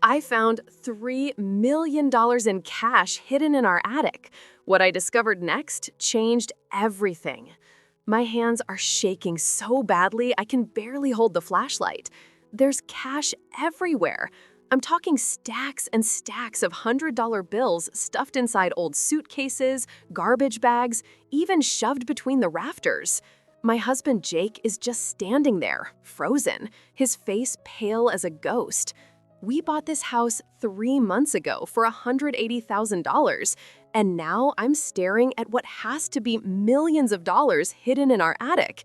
I found $3 million in cash hidden in our attic. What I discovered next changed everything. My hands are shaking so badly I can barely hold the flashlight. There's cash everywhere. I'm talking stacks and stacks of $100 bills stuffed inside old suitcases, garbage bags, even shoved between the rafters. My husband Jake is just standing there, frozen, his face pale as a ghost. We bought this house 3 months ago for $180,000, and now I'm staring at what has to be millions of dollars hidden in our attic.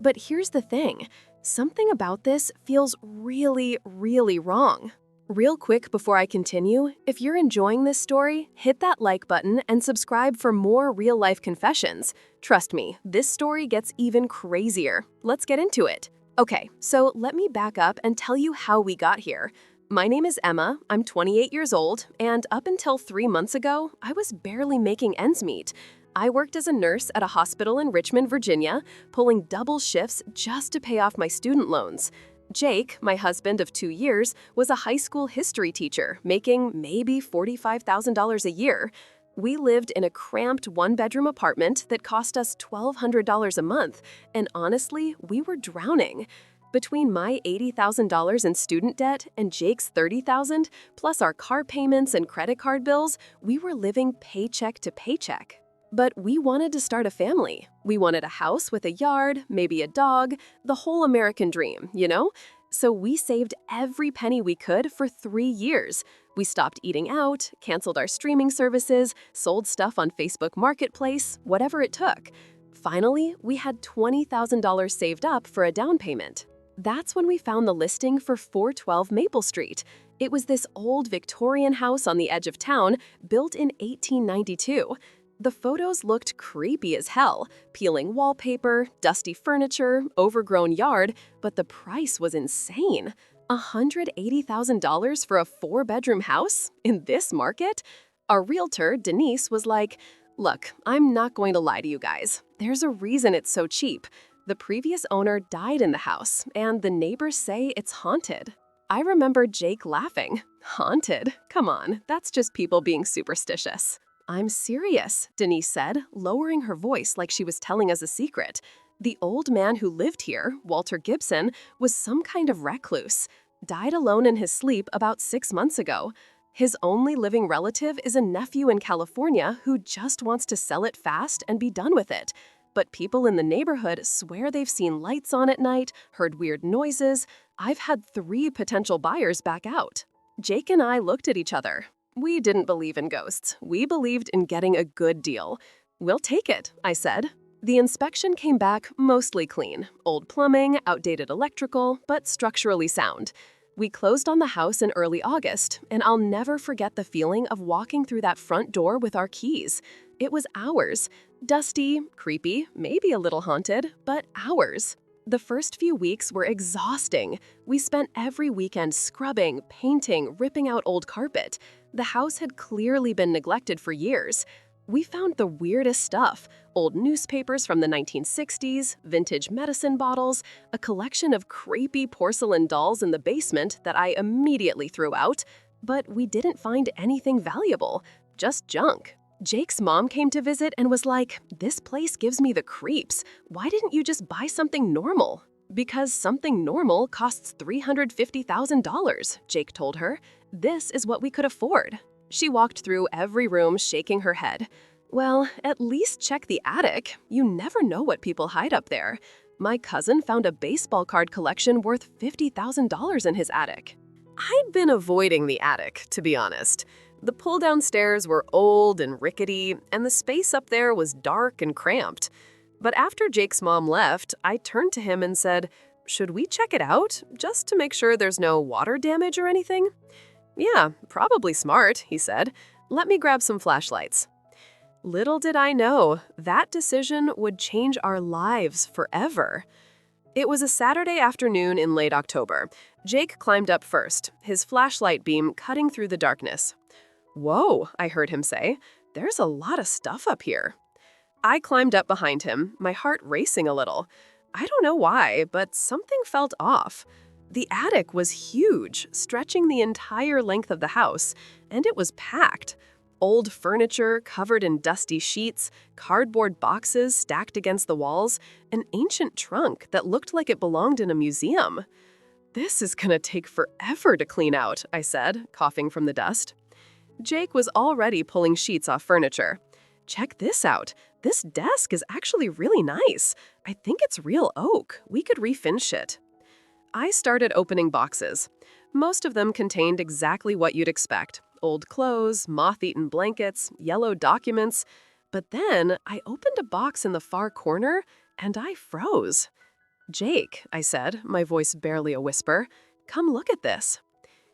But here's the thing, something about this feels really, really wrong. Real quick before I continue, if you're enjoying this story, hit that like button and subscribe for more real-life confessions. Trust me, this story gets even crazier. Let's get into it. Okay, so let me back up and tell you how we got here. My name is Emma, I'm 28 years old, and up until 3 months ago, I was barely making ends meet. I worked as a nurse at a hospital in Richmond, Virginia, pulling double shifts just to pay off my student loans. Jake, my husband of 2 years, was a high school history teacher, making maybe $45,000 a year. We lived in a cramped one-bedroom apartment that cost us $1,200 a month, and honestly, we were drowning. Between my $80,000 in student debt and Jake's $30,000, plus our car payments and credit card bills, we were living paycheck to paycheck. But we wanted to start a family. We wanted a house with a yard, maybe a dog, the whole American dream, you know? So we saved every penny we could for 3 years. We stopped eating out, canceled our streaming services, sold stuff on Facebook Marketplace, whatever it took. Finally, we had $20,000 saved up for a down payment. That's when we found the listing for 412 Maple Street. It was this old Victorian house on the edge of town, built in 1892. The photos looked creepy as hell, peeling wallpaper, dusty furniture, overgrown yard, but the price was insane. $180,000 for a 4-bedroom house? In this market? Our realtor, Denise, was like, "Look, I'm not going to lie to you guys. There's a reason it's so cheap. The previous owner died in the house, and the neighbors say it's haunted." I remember Jake laughing. "Haunted? Come on, that's just people being superstitious." "I'm serious," Denise said, lowering her voice like she was telling us a secret. The old man who lived here, Walter Gibson, was some kind of recluse. Died alone in his sleep about 6 months ago. His only living relative is a nephew in California who just wants to sell it fast and be done with it. But people in the neighborhood swear they've seen lights on at night, heard weird noises. I've had 3 potential buyers back out. Jake and I looked at each other. We didn't believe in ghosts. We believed in getting a good deal. "We'll take it," I said. The inspection came back mostly clean. Old plumbing, outdated electrical, but structurally sound. We closed on the house in early August, and I'll never forget the feeling of walking through that front door with our keys. It was ours. Dusty, creepy, maybe a little haunted, but ours. The first few weeks were exhausting. We spent every weekend scrubbing, painting, ripping out old carpet. The house had clearly been neglected for years. We found the weirdest stuff: old newspapers from the 1960s, vintage medicine bottles, a collection of creepy porcelain dolls in the basement that I immediately threw out. But we didn't find anything valuable, just junk. Jake's mom came to visit and was like, "This place gives me the creeps. Why didn't you just buy something normal?" "Because something normal costs $350,000, Jake told her. "This is what we could afford." She walked through every room, shaking her head. "Well, at least check the attic. You never know what people hide up there. My cousin found a baseball card collection worth $50,000 in his attic." I'd been avoiding the attic, to be honest. The pull-down stairs were old and rickety, and the space up there was dark and cramped. But after Jake's mom left, I turned to him and said, "Should we check it out, just to make sure there's no water damage or anything?" "Yeah, probably smart," he said. "Let me grab some flashlights." Little did I know, that decision would change our lives forever. It was a Saturday afternoon in late October. Jake climbed up first, his flashlight beam cutting through the darkness. "Whoa," I heard him say, "there's a lot of stuff up here." I climbed up behind him, my heart racing a little. I don't know why, but something felt off. The attic was huge, stretching the entire length of the house, and it was packed. Old furniture covered in dusty sheets, cardboard boxes stacked against the walls, an ancient trunk that looked like it belonged in a museum. "This is gonna take forever to clean out," I said, coughing from the dust. Jake was already pulling sheets off furniture. "Check this out. This desk is actually really nice. I think it's real oak. We could refinish it." I started opening boxes. Most of them contained exactly what you'd expect: old clothes, moth-eaten blankets, yellow documents. But then I opened a box in the far corner, and I froze. "Jake," I said, my voice barely a whisper, "come look at this."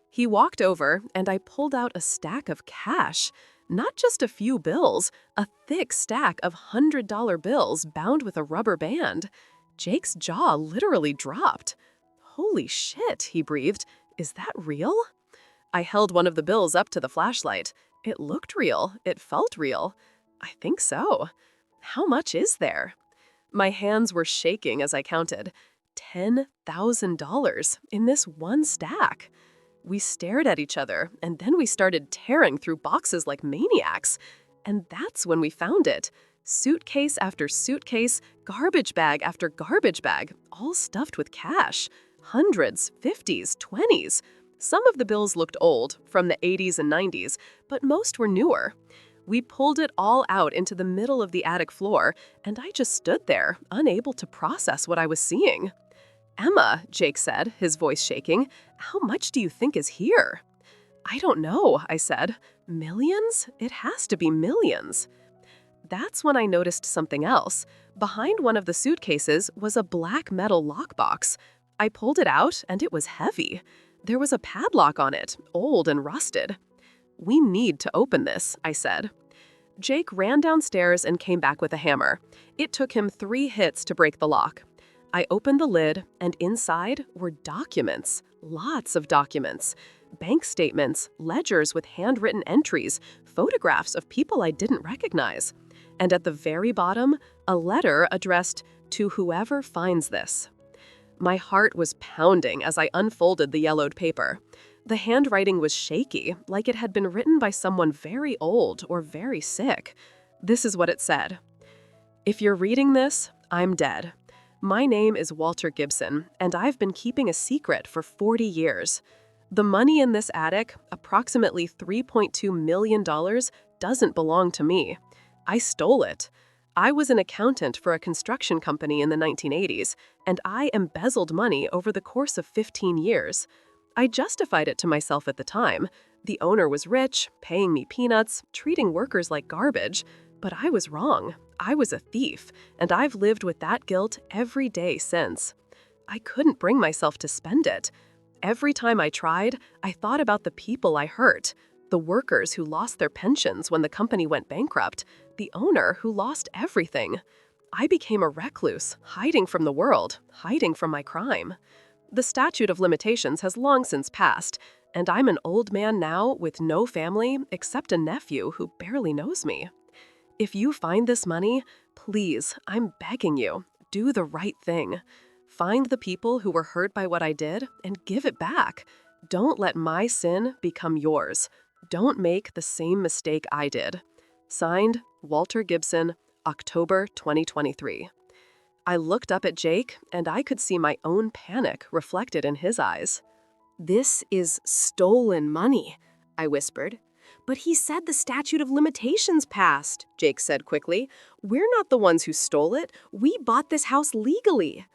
He walked over, and I pulled out a stack of cash. Not just a few bills, a thick stack of $100 bills bound with a rubber band. Jake's jaw literally dropped. "Holy shit," he breathed. "Is that real?" I held one of the bills up to the flashlight. It looked real. It felt real. "I think so. How much is there?" My hands were shaking as I counted. $10,000 in this one stack. We stared at each other, and then we started tearing through boxes like maniacs. And that's when we found it. Suitcase after suitcase, garbage bag after garbage bag, all stuffed with cash. Hundreds, 50s, 20s. Some of the bills looked old, from the 80s and 90s, but most were newer. We pulled it all out into the middle of the attic floor, and I just stood there, unable to process what I was seeing. "Emma," Jake said, his voice shaking, "how much do you think is here?" "I don't know," I said. "Millions? It has to be millions." That's when I noticed something else. Behind one of the suitcases was a black metal lockbox. I pulled it out, and it was heavy. There was a padlock on it, old and rusted. "We need to open this," I said. Jake ran downstairs and came back with a hammer. It took him 3 hits to break the lock. I opened the lid, and inside were documents. Lots of documents. Bank statements, ledgers with handwritten entries, photographs of people I didn't recognize. And at the very bottom, a letter addressed "To whoever finds this." My heart was pounding as I unfolded the yellowed paper. The handwriting was shaky, like it had been written by someone very old or very sick. This is what it said: "If you're reading this, I'm dead. My name is Walter Gibson, and I've been keeping a secret for 40 years. The money in this attic, approximately $3.2 million, doesn't belong to me. I stole it. I was an accountant for a construction company in the 1980s, and I embezzled money over the course of 15 years. I justified it to myself at the time. The owner was rich, paying me peanuts, treating workers like garbage. But I was wrong. I was a thief, and I've lived with that guilt every day since. I couldn't bring myself to spend it. Every time I tried, I thought about the people I hurt. The workers who lost their pensions when the company went bankrupt. The owner who lost everything. I became a recluse, hiding from the world, hiding from my crime. The statute of limitations has long since passed, and I'm an old man now with no family except a nephew who barely knows me. If you find this money, please, I'm begging you, do the right thing. Find the people who were hurt by what I did and give it back. Don't let my sin become yours. Don't make the same mistake I did." Signed, Walter Gibson, October 2023. I looked up at Jake, and I could see my own panic reflected in his eyes. "This is stolen money," I whispered. "But he said the statute of limitations passed," Jake said quickly. "We're not the ones who stole it. We bought this house legally."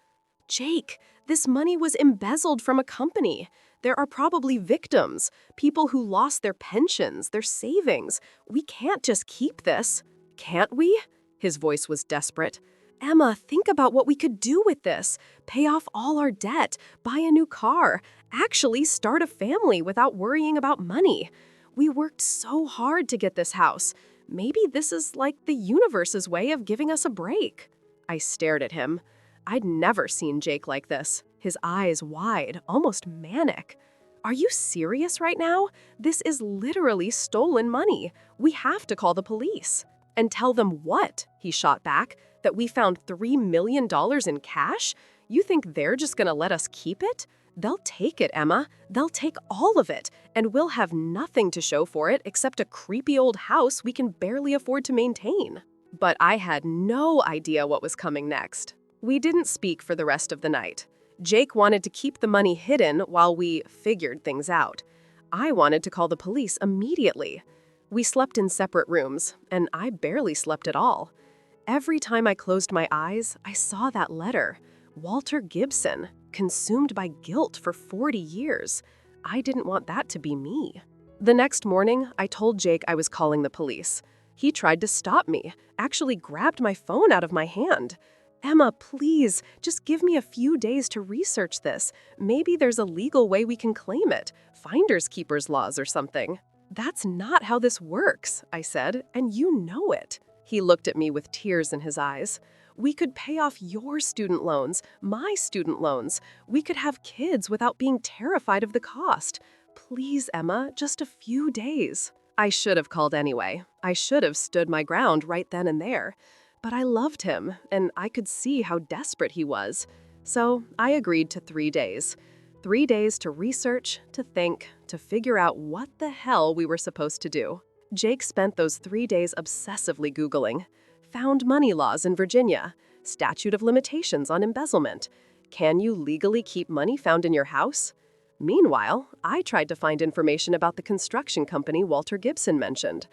"Jake, this money was embezzled from a company. There are probably victims, people who lost their pensions, their savings. We can't just keep this." "Can't we?" His voice was desperate. "Emma, think about what we could do with this. Pay off all our debt, buy a new car, actually start a family without worrying about money. We worked so hard to get this house. Maybe this is like the universe's way of giving us a break." I stared at him. I'd never seen Jake like this, his eyes wide, almost manic. "Are you serious right now? This is literally stolen money. We have to call the police." "And tell them what?" he shot back. "That we found $3 million in cash? You think they're just gonna let us keep it? They'll take it, Emma. They'll take all of it, and we'll have nothing to show for it except a creepy old house we can barely afford to maintain. But I had no idea what was coming next. We didn't speak for the rest of the night. Jake wanted to keep the money hidden while we figured things out. I wanted to call the police immediately. We slept in separate rooms, and I barely slept at all. Every time I closed my eyes, I saw that letter. Walter Gibson, consumed by guilt for 40 years. I didn't want that to be me. The next morning, I told Jake I was calling the police. He tried to stop me, actually grabbed my phone out of my hand. Emma, please, just give me a few days to research this. Maybe there's a legal way we can claim it, finders keepers laws or something. That's not how this works, I said, and you know it. He looked at me with tears in his eyes. We could pay off your student loans, my student loans. We could have kids without being terrified of the cost. Please, Emma, just a few days. I should have called anyway. I should have stood my ground right then and there. But I loved him, and I could see how desperate he was. So I agreed to 3 days. 3 days to research, to think, to figure out what the hell we were supposed to do. Jake spent those 3 days obsessively Googling. Found money laws in Virginia. Statute of limitations on embezzlement. Can you legally keep money found in your house? Meanwhile, I tried to find information about the construction company Walter Gibson mentioned.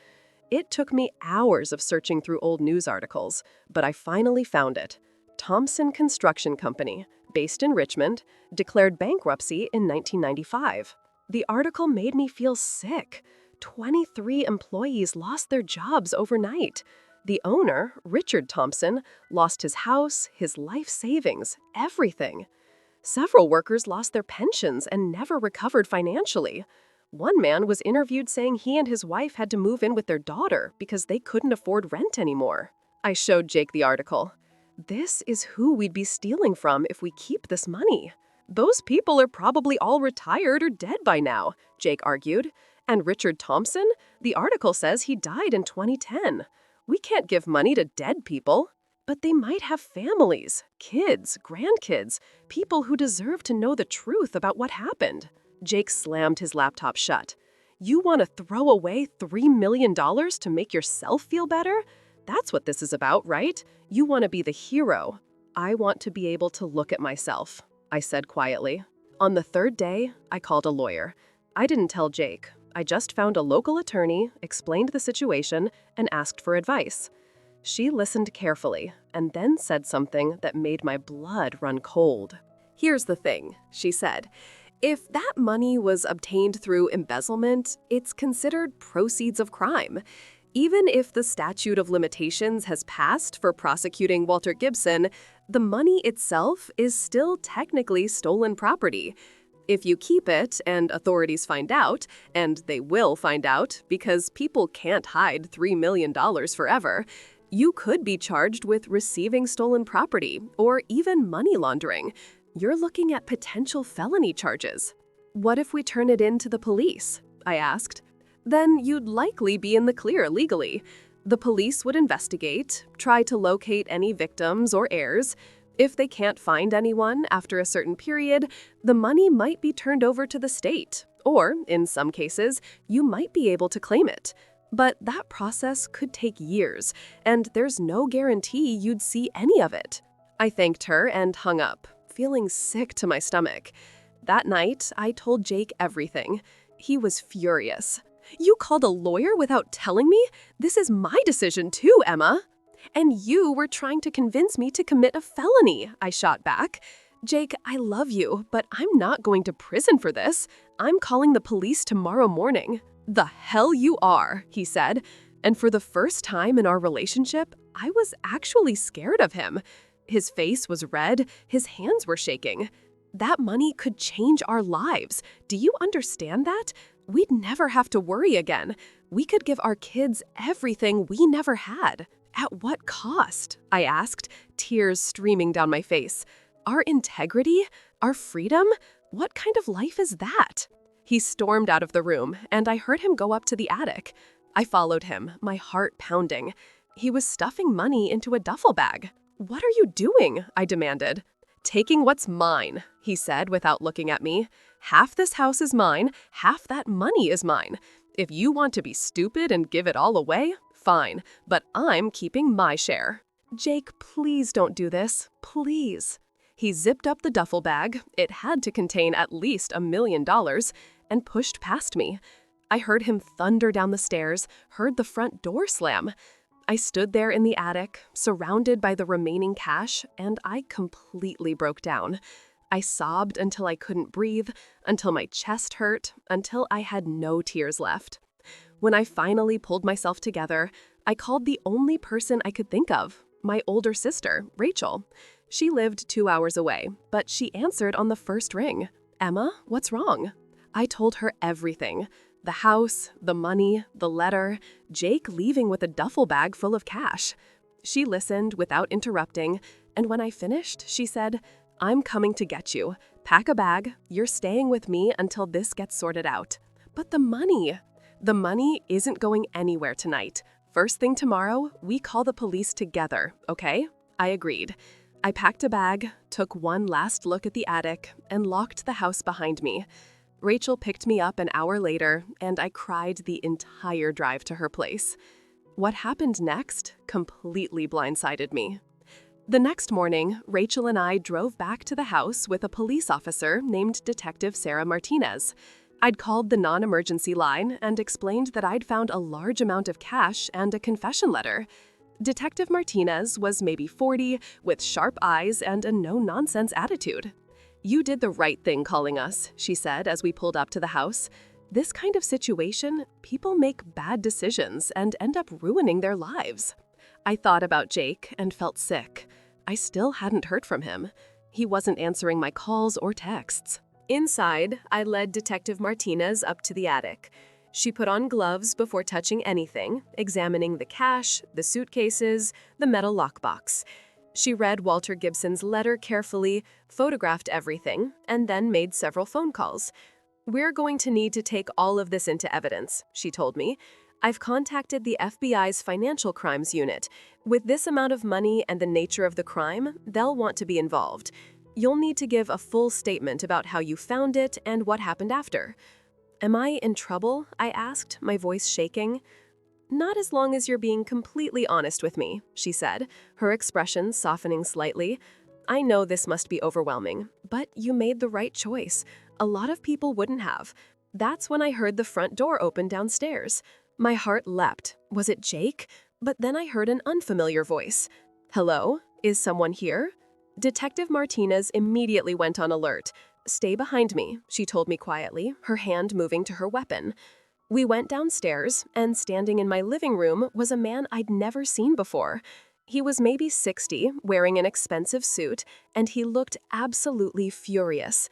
It took me hours of searching through old news articles, but I finally found it. Thompson Construction Company, based in Richmond, declared bankruptcy in 1995. The article made me feel sick. 23 employees lost their jobs overnight. The owner, Richard Thompson, lost his house, his life savings, everything. Several workers lost their pensions and never recovered financially. One man was interviewed saying he and his wife had to move in with their daughter because they couldn't afford rent anymore. I showed Jake the article. This is who we'd be stealing from if we keep this money. Those people are probably all retired or dead by now, Jake argued. And Richard Thompson? The article says he died in 2010. We can't give money to dead people. But they might have families, kids, grandkids, people who deserve to know the truth about what happened. Jake slammed his laptop shut. You want to throw away $3 million to make yourself feel better? That's what this is about, right? You want to be the hero. I want to be able to look at myself, I said quietly. On the third day, I called a lawyer. I didn't tell Jake. I just found a local attorney, explained the situation, and asked for advice. She listened carefully and then said something that made my blood run cold. Here's the thing, she said. If that money was obtained through embezzlement, it's considered proceeds of crime. Even if the statute of limitations has passed for prosecuting Walter Gibson, the money itself is still technically stolen property. If you keep it and authorities find out, and they will find out because people can't hide $3 million forever, you could be charged with receiving stolen property or even money laundering. You're looking at potential felony charges. What if we turn it in to the police? I asked. Then you'd likely be in the clear legally. The police would investigate, try to locate any victims or heirs. If they can't find anyone after a certain period, the money might be turned over to the state, or, in some cases, you might be able to claim it. But that process could take years, and there's no guarantee you'd see any of it. I thanked her and hung up, feeling sick to my stomach. That night, I told Jake everything. He was furious. You called a lawyer without telling me? This is my decision too, Emma. And you were trying to convince me to commit a felony, I shot back. Jake, I love you, but I'm not going to prison for this. I'm calling the police tomorrow morning. The hell you are, he said. And for the first time in our relationship, I was actually scared of him. His face was red, his hands were shaking. That money could change our lives. Do you understand that? We'd never have to worry again. We could give our kids everything we never had. At what cost? I asked, tears streaming down my face. Our integrity? Our freedom? What kind of life is that? He stormed out of the room, and I heard him go up to the attic. I followed him, my heart pounding. He was stuffing money into a duffel bag. What are you doing? I demanded. Taking what's mine, he said without looking at me. Half this house is mine, half that money is mine. If you want to be stupid and give it all away, fine, but I'm keeping my share. Jake, please don't do this, please. He zipped up the duffel bag, it had to contain at least $1 million, and pushed past me. I heard him thunder down the stairs, heard the front door slam. I stood there in the attic, surrounded by the remaining cash, and I completely broke down. I sobbed until I couldn't breathe, until my chest hurt, until I had no tears left. When I finally pulled myself together, I called the only person I could think of, my older sister, Rachel. She lived 2 hours away, but she answered on the first ring. "Emma, what's wrong?" I told her everything. The house, the money, the letter, Jake leaving with a duffel bag full of cash. She listened without interrupting, and when I finished, she said, "I'm coming to get you. Pack a bag. You're staying with me until this gets sorted out." But the money! The money isn't going anywhere tonight. First thing tomorrow, we call the police together, okay? I agreed. I packed a bag, took one last look at the attic, and locked the house behind me. Rachel picked me up an hour later, and I cried the entire drive to her place. What happened next completely blindsided me. The next morning, Rachel and I drove back to the house with a police officer named Detective Sarah Martinez. I'd called the non-emergency line and explained that I'd found a large amount of cash and a confession letter. Detective Martinez was maybe 40, with sharp eyes and a no-nonsense attitude. "You did the right thing calling us," she said as we pulled up to the house. "This kind of situation, people make bad decisions and end up ruining their lives." I thought about Jake and felt sick. I still hadn't heard from him. He wasn't answering my calls or texts. Inside, I led Detective Martinez up to the attic. She put on gloves before touching anything, examining the cash, the suitcases, the metal lockbox. She read Walter Gibson's letter carefully, photographed everything, and then made several phone calls. "We're going to need to take all of this into evidence," she told me. "I've contacted the FBI's Financial Crimes Unit. With this amount of money and the nature of the crime, they'll want to be involved. You'll need to give a full statement about how you found it and what happened after." "Am I in trouble?" I asked, my voice shaking. "Not as long as you're being completely honest with me," she said, her expression softening slightly. "I know this must be overwhelming, but you made the right choice. A lot of people wouldn't have." That's when I heard the front door open downstairs. My heart leapt. Was it Jake? But then I heard an unfamiliar voice. "Hello? Is someone here?" Detective Martinez immediately went on alert. "Stay behind me," she told me quietly, her hand moving to her weapon. We went downstairs, and standing in my living room was a man I'd never seen before. He was maybe 60, wearing an expensive suit, and he looked absolutely furious.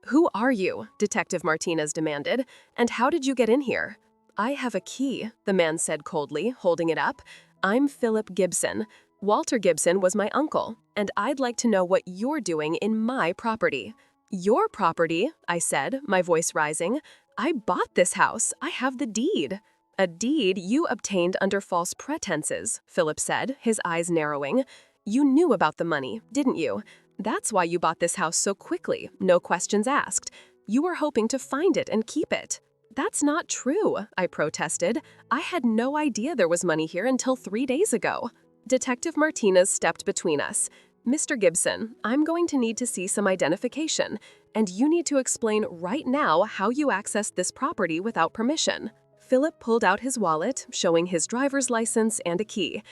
"Who are you?" Detective Martinez demanded, "and how did you get in here?" "I have a key," the man said coldly, holding it up. "I'm Philip Gibson. Walter Gibson was my uncle, and I'd like to know what you're doing in my property." "Your property?" I said, my voice rising. "I bought this house. I have the deed." "A deed you obtained under false pretenses," Philip said, his eyes narrowing. "You knew about the money, didn't you? That's why you bought this house so quickly, no questions asked. You were hoping to find it and keep it." "That's not true," I protested. "I had no idea there was money here until 3 days ago." Detective Martinez stepped between us. "Mr. Gibson, I'm going to need to see some identification, and you need to explain right now how you accessed this property without permission." Philip pulled out his wallet, showing his driver's license and a key.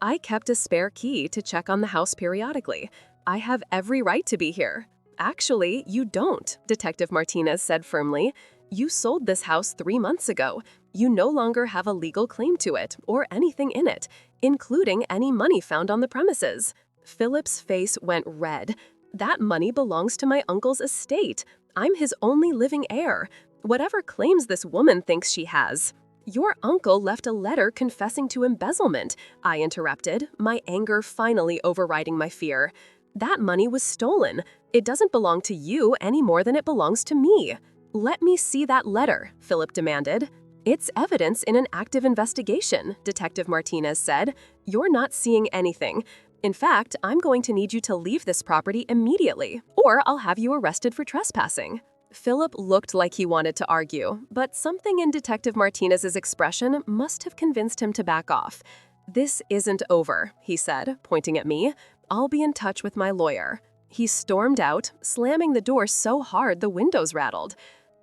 "I kept a spare key to check on the house periodically. I have every right to be here." "Actually, you don't," Detective Martinez said firmly. "You sold this house 3 months ago. You no longer have a legal claim to it or anything in it, including any money found on the premises." Philip's face went red. "That money belongs to my uncle's estate. I'm his only living heir. Whatever claims this woman thinks she has." "Your uncle left a letter confessing to embezzlement," I interrupted, my anger finally overriding my fear. "That money was stolen. It doesn't belong to you any more than it belongs to me." "Let me see that letter," Philip demanded. "It's evidence in an active investigation," Detective Martinez said. "You're not seeing anything. In fact, I'm going to need you to leave this property immediately, or I'll have you arrested for trespassing." Philip looked like he wanted to argue, but something in Detective Martinez's expression must have convinced him to back off. "This isn't over," he said, pointing at me. "I'll be in touch with my lawyer." He stormed out, slamming the door so hard the windows rattled.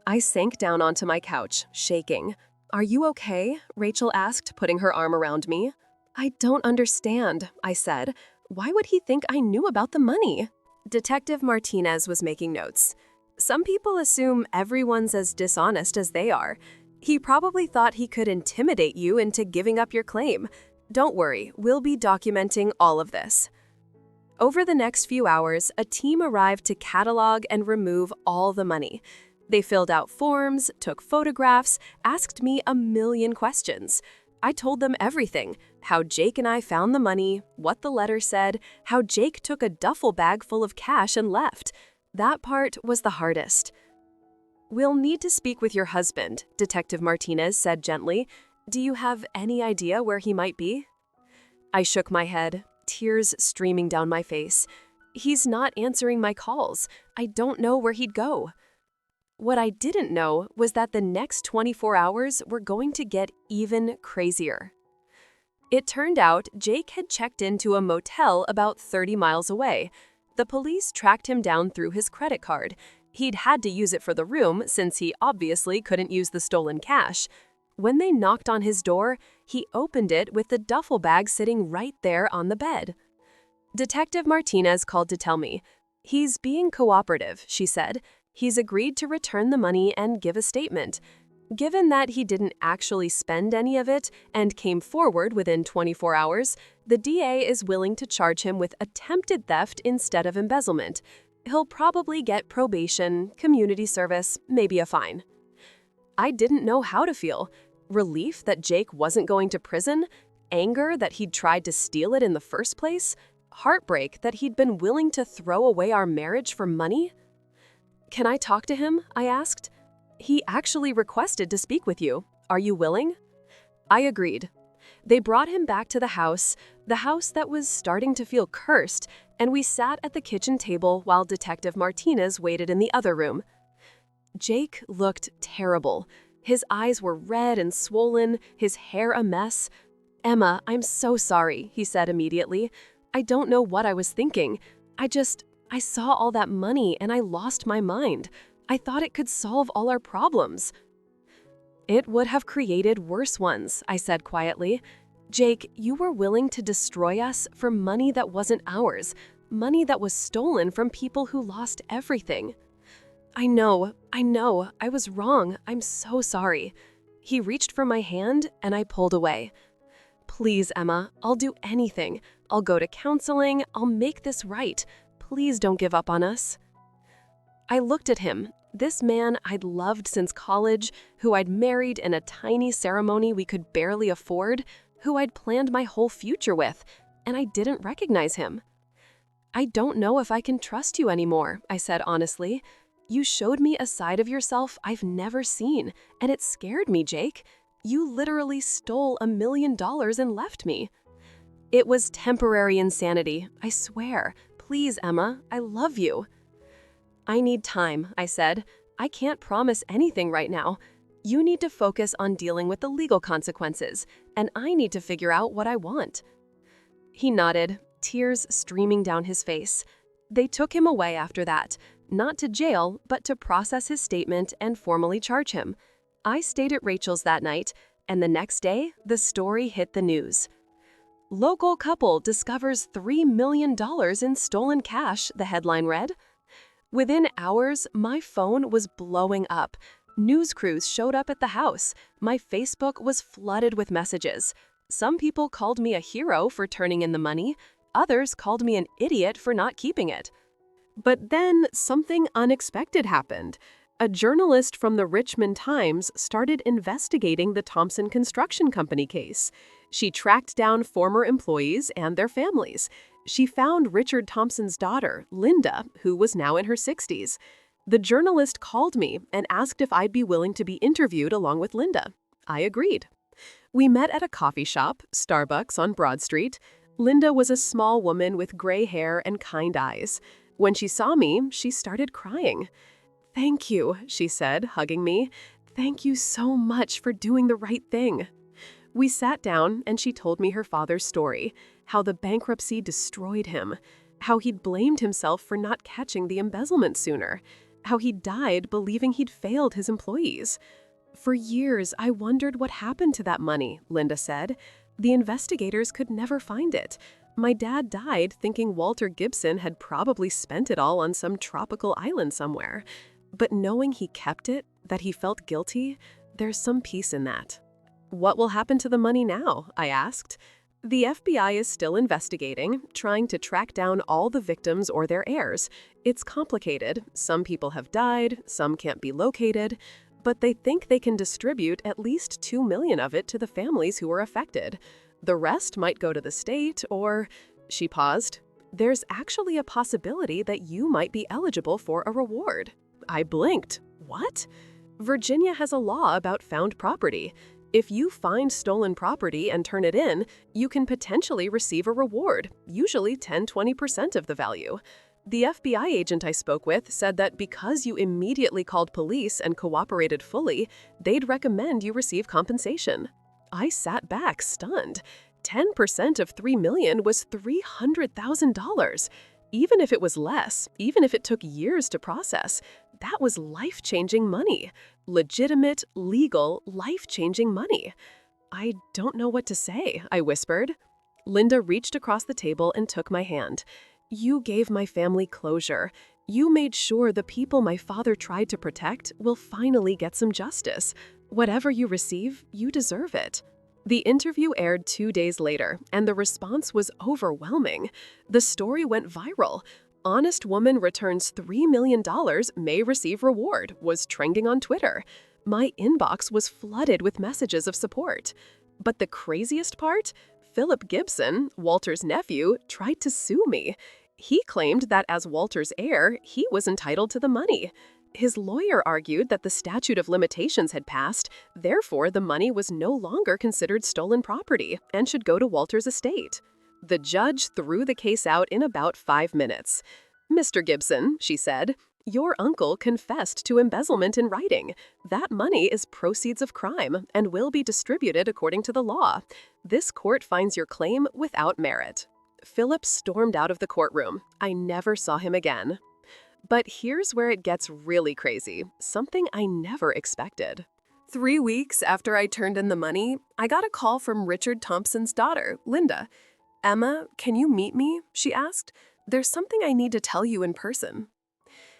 I sank down onto my couch, shaking. "Are you okay?" Rachel asked, putting her arm around me. "I don't understand," I said. "Why would he think I knew about the money?" Detective Martinez was making notes. "Some people assume everyone's as dishonest as they are. He probably thought he could intimidate you into giving up your claim. Don't worry, we'll be documenting all of this." Over the next few hours, a team arrived to catalog and remove all the money. They filled out forms, took photographs, asked me a million questions. I told them everything: how Jake and I found the money, what the letter said, how Jake took a duffel bag full of cash and left. That part was the hardest. "We'll need to speak with your husband," Detective Martinez said gently. "Do you have any idea where he might be?" I shook my head, tears streaming down my face. "He's not answering my calls. I don't know where he'd go." What I didn't know was that the next 24 hours were going to get even crazier. It turned out Jake had checked into a motel about 30 miles away. The police tracked him down through his credit card. He'd had to use it for the room since he obviously couldn't use the stolen cash. When they knocked on his door, he opened it with the duffel bag sitting right there on the bed. Detective Martinez called to tell me. "He's being cooperative," she said. "He's agreed to return the money and give a statement." Given that he didn't actually spend any of it and came forward within 24 hours, the DA is willing to charge him with attempted theft instead of embezzlement. He'll probably get probation, community service, maybe a fine. I didn't know how to feel. Relief that Jake wasn't going to prison? Anger that he'd tried to steal it in the first place? Heartbreak that he'd been willing to throw away our marriage for money? "Can I talk to him?" I asked. "He actually requested to speak with you. Are you willing?" I agreed. They brought him back to the house that was starting to feel cursed, and we sat at the kitchen table while Detective Martinez waited in the other room. Jake looked terrible. His eyes were red and swollen, his hair a mess. "Emma, I'm so sorry," he said immediately. "I don't know what I was thinking. I saw all that money and I lost my mind. I thought it could solve all our problems." "It would have created worse ones," I said quietly. "Jake, you were willing to destroy us for money that wasn't ours, money that was stolen from people who lost everything." I know, I was wrong. I'm so sorry." He reached for my hand and I pulled away. "Please, Emma, I'll do anything. I'll go to counseling, I'll make this right. Please don't give up on us." I looked at him, this man I'd loved since college, who I'd married in a tiny ceremony we could barely afford, who I'd planned my whole future with, and I didn't recognize him. "I don't know if I can trust you anymore," I said honestly. "You showed me a side of yourself I've never seen, and it scared me, Jake. You literally stole $1 million and left me." "It was temporary insanity, I swear. Please, Emma, I love you." "I need time," I said. "I can't promise anything right now. You need to focus on dealing with the legal consequences, and I need to figure out what I want." He nodded, tears streaming down his face. They took him away after that, not to jail, but to process his statement and formally charge him. I stayed at Rachel's that night, and the next day, the story hit the news. "Local couple discovers $3 million in stolen cash," the headline read. Within hours, my phone was blowing up. News crews showed up at the house. My Facebook was flooded with messages. Some people called me a hero for turning in the money. Others called me an idiot for not keeping it. But then something unexpected happened. A journalist from the Richmond Times started investigating the Thompson Construction Company case. She tracked down former employees and their families. She found Richard Thompson's daughter, Linda, who was now in her 60s. The journalist called me and asked if I'd be willing to be interviewed along with Linda. I agreed. We met at a coffee shop, Starbucks on Broad Street. Linda was a small woman with gray hair and kind eyes. When she saw me, she started crying. "Thank you," she said, hugging me. "Thank you so much for doing the right thing." We sat down and she told me her father's story, how the bankruptcy destroyed him, how he'd blamed himself for not catching the embezzlement sooner, how he died believing he'd failed his employees. "For years, I wondered what happened to that money," Linda said. "The investigators could never find it. My dad died thinking Walter Gibson had probably spent it all on some tropical island somewhere. But knowing he kept it, that he felt guilty, there's some peace in that." "What will happen to the money now?" I asked. "The FBI is still investigating, trying to track down all the victims or their heirs. It's complicated. Some people have died, some can't be located, but they think they can distribute at least $2 million of it to the families who were affected. The rest might go to the state or—" She paused. "There's actually a possibility that you might be eligible for a reward." I blinked. "What?" "Virginia has a law about found property. If you find stolen property and turn it in, you can potentially receive a reward, usually 10–20% of the value. The FBI agent I spoke with said that because you immediately called police and cooperated fully, they'd recommend you receive compensation." I sat back, stunned. 10% of $3 million was $300,000. Even if it was less, even if it took years to process, that was life-changing money. Legitimate, legal, life-changing money. "I don't know what to say," I whispered. Linda reached across the table and took my hand. "You gave my family closure. You made sure the people my father tried to protect will finally get some justice. Whatever you receive, you deserve it." The interview aired 2 days later, and the response was overwhelming. The story went viral. "Honest woman returns $3 million, may receive reward," was trending on Twitter. My inbox was flooded with messages of support. But the craziest part? Philip Gibson, Walter's nephew, tried to sue me. He claimed that as Walter's heir, he was entitled to the money. His lawyer argued that the statute of limitations had passed, therefore the money was no longer considered stolen property and should go to Walter's estate. The judge threw the case out in about 5 minutes. "Mr. Gibson," she said, "your uncle confessed to embezzlement in writing. That money is proceeds of crime and will be distributed according to the law. This court finds your claim without merit." Philip stormed out of the courtroom. I never saw him again. But here's where it gets really crazy, something I never expected. 3 weeks after I turned in the money, I got a call from Richard Thompson's daughter, Linda. "Emma, can you meet me?" she asked. "There's something I need to tell you in person."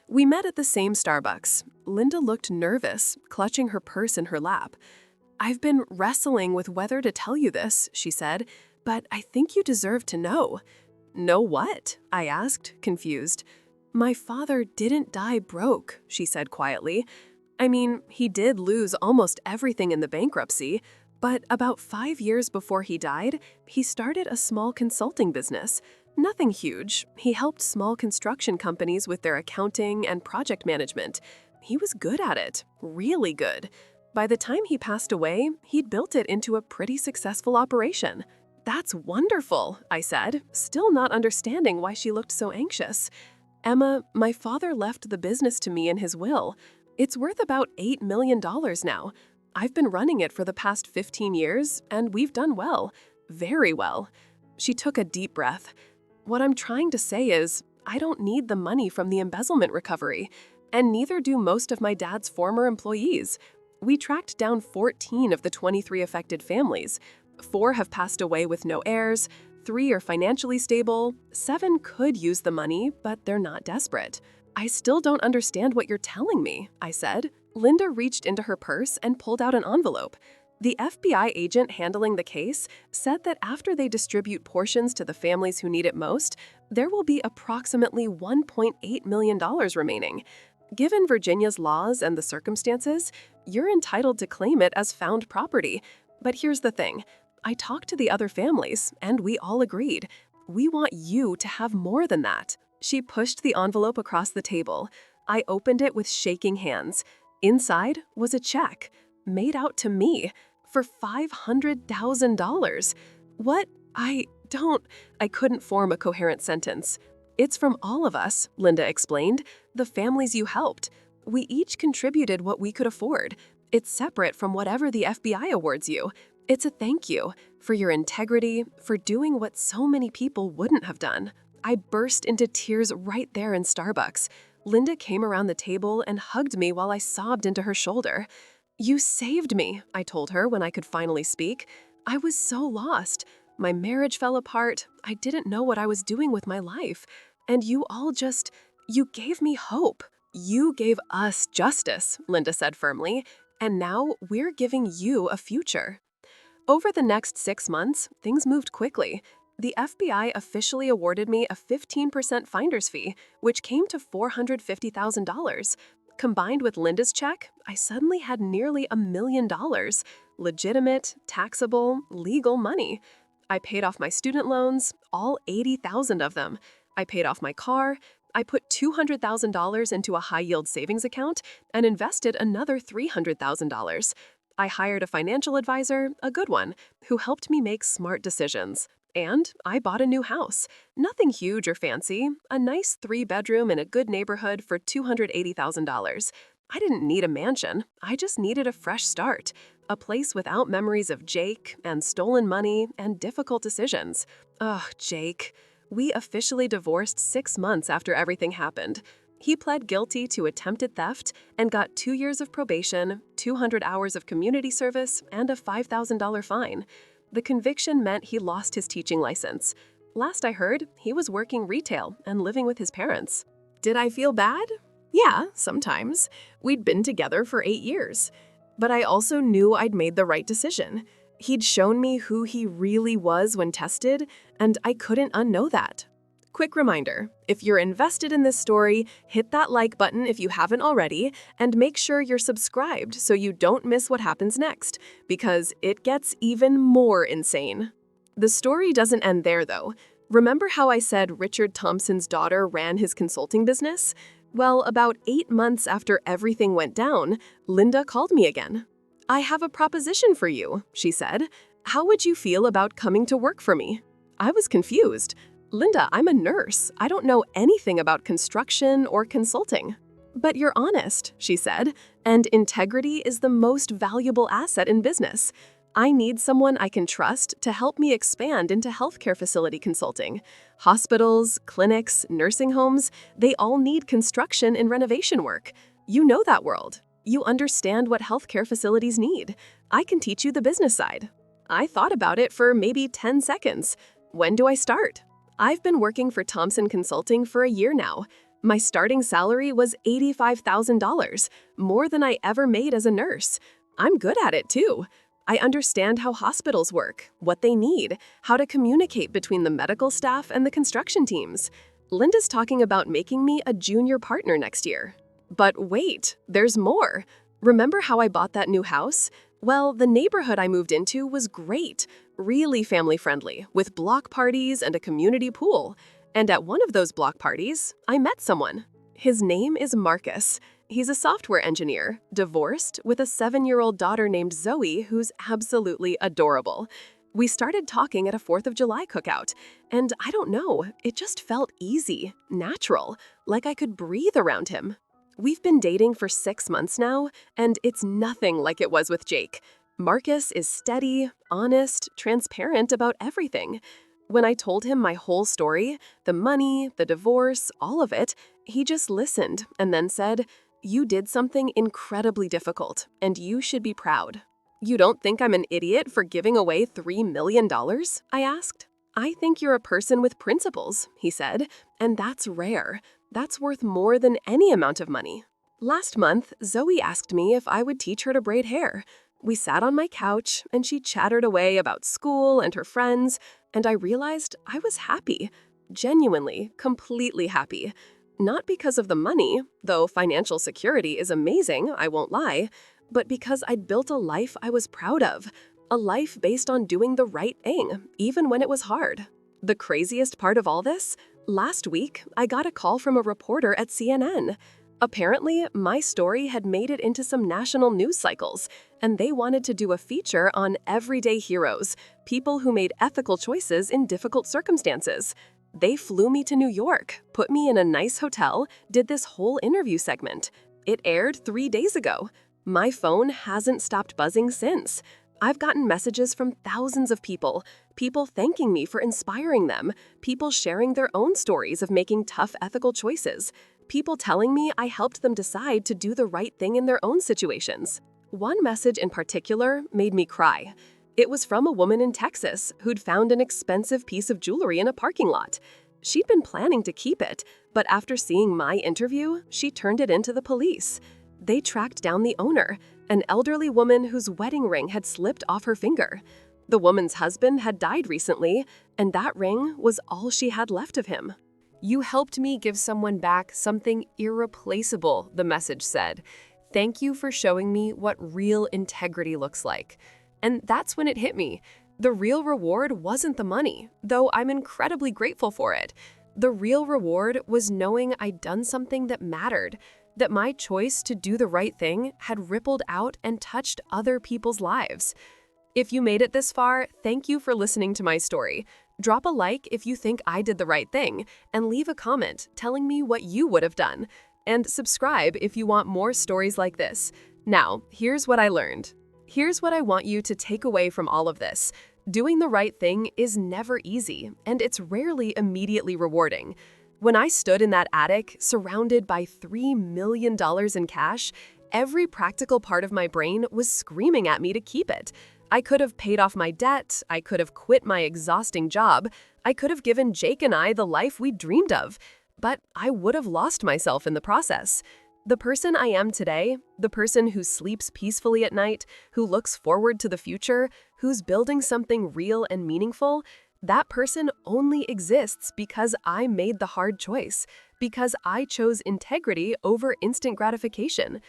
We met at the same Starbucks. Linda looked nervous, clutching her purse in her lap. "I've been wrestling with whether to tell you this," she said, "but I think you deserve to know." "Know what?" I asked, confused. "My father didn't die broke," she said quietly. "I mean, he did lose almost everything in the bankruptcy, but about 5 years before he died, he started a small consulting business. Nothing huge. He helped small construction companies with their accounting and project management. He was good at it, really good. By the time he passed away, he'd built it into a pretty successful operation." "That's wonderful," I said, still not understanding why she looked so anxious. "Emma, my father left the business to me in his will. It's worth about $8 million now. I've been running it for the past 15 years, and we've done well. Very well." She took a deep breath. "What I'm trying to say is, I don't need the money from the embezzlement recovery, and neither do most of my dad's former employees. We tracked down 14 of the 23 affected families. 4 have passed away with no heirs, 3 are financially stable, 7 could use the money, but they're not desperate." "I still don't understand what you're telling me," I said. Linda reached into her purse and pulled out an envelope. The FBI agent handling the case said that after they distribute portions to the families who need it most, there will be approximately $1.8 million remaining. Given Virginia's laws and the circumstances, you're entitled to claim it as found property. But here's the thing. I talked to the other families, and we all agreed. We want you to have more than that." She pushed the envelope across the table. I opened it with shaking hands. Inside was a check, made out to me, for $500,000. "What? Don't. I couldn't form a coherent sentence. It's from all of us, Linda explained, the families you helped. We each contributed what we could afford. It's separate from whatever the FBI awards you. It's a thank you for your integrity, for doing what so many people wouldn't have done. I burst into tears right there in Starbucks. Linda came around the table and hugged me while I sobbed into her shoulder. You saved me, I told her when I could finally speak. I was so lost. My marriage fell apart. I didn't know what I was doing with my life. And you gave me hope. You gave us justice, Linda said firmly. And now we're giving you a future. Over the next 6 months, things moved quickly. The FBI officially awarded me a 15% finder's fee, which came to $450,000. Combined with Linda's check, I suddenly had nearly $1 million. Legitimate, taxable, legal money. I paid off my student loans, all 80,000 of them. I paid off my car. I put $200,000 into a high-yield savings account and invested another $300,000. I hired a financial advisor, a good one, who helped me make smart decisions. And I bought a new house. Nothing huge or fancy, a nice 3-bedroom in a good neighborhood for $280,000. I didn't need a mansion, I just needed a fresh start. A place without memories of Jake and stolen money and difficult decisions. Ugh, Jake. We officially divorced 6 months after everything happened. He pled guilty to attempted theft and got 2 years of probation, 200 hours of community service, and a $5,000 fine. The conviction meant he lost his teaching license. Last I heard, he was working retail and living with his parents. Did I feel bad? Yeah, sometimes. We'd been together for 8 years. But I also knew I'd made the right decision. He'd shown me who he really was when tested, and I couldn't unknow that. Quick reminder, if you're invested in this story, hit that like button if you haven't already, and make sure you're subscribed so you don't miss what happens next, because it gets even more insane. The story doesn't end there, though. Remember how I said Richard Thompson's daughter ran his consulting business? Well, about 8 months after everything went down, Linda called me again. I have a proposition for you, she said. How would you feel about coming to work for me? I was confused. Linda, I'm a nurse. I don't know anything about construction or consulting. But you're honest, she said, and integrity is the most valuable asset in business. I need someone I can trust to help me expand into healthcare facility consulting. Hospitals, clinics, nursing homes, they all need construction and renovation work. You know that world. You understand what healthcare facilities need. I can teach you the business side. I thought about it for maybe 10 seconds. When do I start? I've been working for Thompson Consulting for a year now. My starting salary was $85,000, more than I ever made as a nurse. I'm good at it too. I understand how hospitals work, what they need, how to communicate between the medical staff and the construction teams. Linda's talking about making me a junior partner next year. But wait, there's more. Remember how I bought that new house? Well, the neighborhood I moved into was great, really family-friendly, with block parties and a community pool. And at one of those block parties, I met someone. His name is Marcus. He's a software engineer, divorced, with a 7-year-old daughter named Zoe who's absolutely adorable. We started talking at a 4th of July cookout, and I don't know, it just felt easy, natural, like I could breathe around him. We've been dating for 6 months now, and it's nothing like it was with Jake. Marcus is steady, honest, transparent about everything. When I told him my whole story, the money, the divorce, all of it, he just listened and then said, "You did something incredibly difficult, and you should be proud." "You don't think I'm an idiot for giving away $3 million?" I asked. "I think you're a person with principles," he said, "and that's rare. That's worth more than any amount of money." Last month, Zoe asked me if I would teach her to braid hair. We sat on my couch, and she chattered away about school and her friends, and I realized I was happy. Genuinely, completely happy. Not because of the money, though financial security is amazing, I won't lie, but because I'd built a life I was proud of. A life based on doing the right thing, even when it was hard. The craziest part of all this? Last week, I got a call from a reporter at CNN. Apparently, my story had made it into some national news cycles, and they wanted to do a feature on everyday heroes, people who made ethical choices in difficult circumstances. They flew me to New York, put me in a nice hotel, did this whole interview segment. It aired 3 days ago. My phone hasn't stopped buzzing since. I've gotten messages from thousands of people thanking me for inspiring them, people sharing their own stories of making tough ethical choices, people telling me I helped them decide to do the right thing in their own situations. One message in particular made me cry. It was from a woman in Texas who'd found an expensive piece of jewelry in a parking lot. She'd been planning to keep it, but after seeing my interview, she turned it into the police. They tracked down the owner, an elderly woman whose wedding ring had slipped off her finger. The woman's husband had died recently, and that ring was all she had left of him. "You helped me give someone back something irreplaceable," the message said. "Thank you for showing me what real integrity looks like." And that's when it hit me. The real reward wasn't the money, though I'm incredibly grateful for it. The real reward was knowing I'd done something that mattered, that my choice to do the right thing had rippled out and touched other people's lives. If you made it this far, thank you for listening to my story. Drop a like if you think I did the right thing, and leave a comment telling me what you would have done. And subscribe if you want more stories like this. Now, here's what I learned. Here's what I want you to take away from all of this. Doing the right thing is never easy, and it's rarely immediately rewarding. When I stood in that attic, surrounded by $3 million in cash, every practical part of my brain was screaming at me to keep it. I could have paid off my debt, I could have quit my exhausting job, I could have given Jake and I the life we dreamed of, but I would have lost myself in the process. The person I am today, the person who sleeps peacefully at night, who looks forward to the future, who's building something real and meaningful, that person only exists because I made the hard choice, because I chose integrity over instant gratification.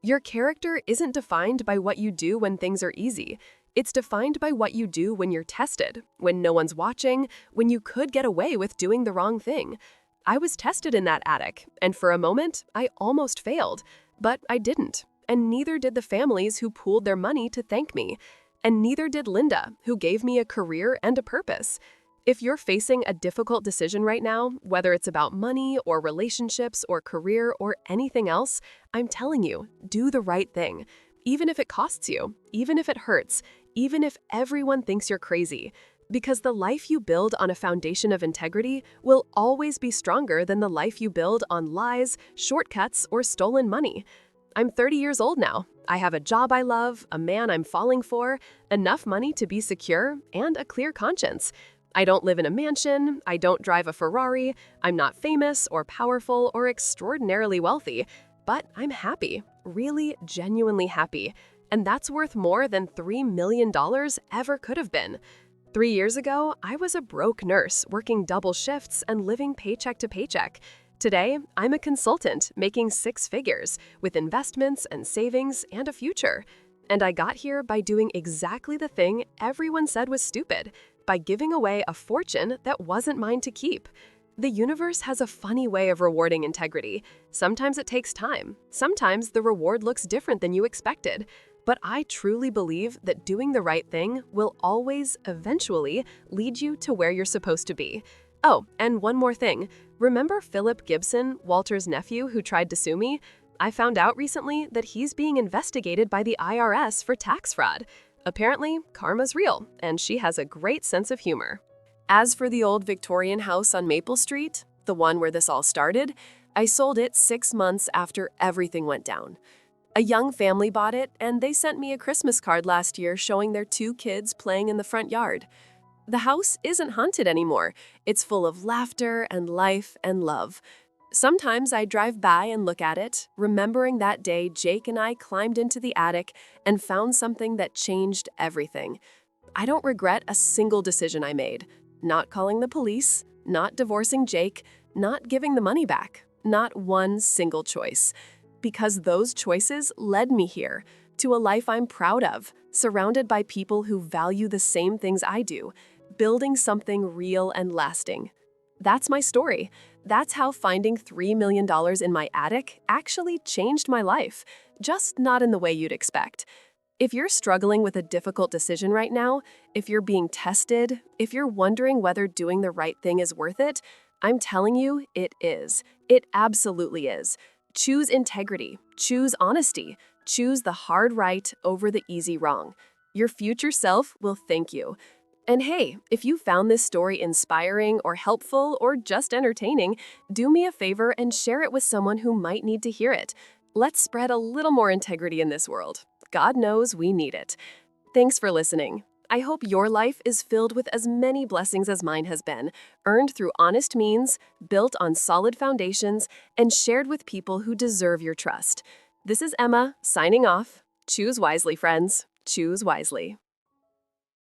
Your character isn't defined by what you do when things are easy. It's defined by what you do when you're tested, when no one's watching, when you could get away with doing the wrong thing. I was tested in that attic, and for a moment, I almost failed. But I didn't, and neither did the families who pooled their money to thank me. And neither did Linda, who gave me a career and a purpose. If you're facing a difficult decision right now, whether it's about money or relationships or career or anything else, I'm telling you, do the right thing. Even if it costs you, even if it hurts, even if everyone thinks you're crazy. Because the life you build on a foundation of integrity will always be stronger than the life you build on lies, shortcuts, or stolen money. I'm 30 years old now. I have a job I love, a man I'm falling for, enough money to be secure, and a clear conscience. I don't live in a mansion, I don't drive a Ferrari, I'm not famous or powerful or extraordinarily wealthy, but I'm happy, really genuinely happy, and that's worth more than $3 million ever could have been. 3 years ago, I was a broke nurse working double shifts and living paycheck to paycheck. Today, I'm a consultant making 6 figures with investments and savings and a future. And I got here by doing exactly the thing everyone said was stupid, by giving away a fortune that wasn't mine to keep. The universe has a funny way of rewarding integrity. Sometimes it takes time. Sometimes the reward looks different than you expected. But I truly believe that doing the right thing will always, eventually, lead you to where you're supposed to be. Oh, and one more thing. Remember Philip Gibson, Walter's nephew, who tried to sue me? I found out recently that he's being investigated by the IRS for tax fraud. Apparently, karma's real, and she has a great sense of humor. As for the old Victorian house on Maple Street, the one where this all started, I sold it 6 months after everything went down. A young family bought it, and they sent me a Christmas card last year showing their 2 kids playing in the front yard. The house isn't haunted anymore. It's full of laughter and life and love. Sometimes I drive by and look at it, remembering that day Jake and I climbed into the attic and found something that changed everything. I don't regret a single decision I made. Not calling the police, not divorcing Jake, not giving the money back. Not one single choice. Because those choices led me here, to a life I'm proud of, surrounded by people who value the same things I do, building something real and lasting. That's my story. That's how finding $3 million in my attic actually changed my life, just not in the way you'd expect. If you're struggling with a difficult decision right now, if you're being tested, if you're wondering whether doing the right thing is worth it, I'm telling you, it is. It absolutely is. Choose integrity, choose honesty, choose the hard right over the easy wrong. Your future self will thank you. And hey, if you found this story inspiring or helpful or just entertaining, do me a favor and share it with someone who might need to hear it. Let's spread a little more integrity in this world. God knows we need it. Thanks for listening. I hope your life is filled with as many blessings as mine has been, earned through honest means, built on solid foundations, and shared with people who deserve your trust. This is Emma, signing off. Choose wisely, friends. Choose wisely.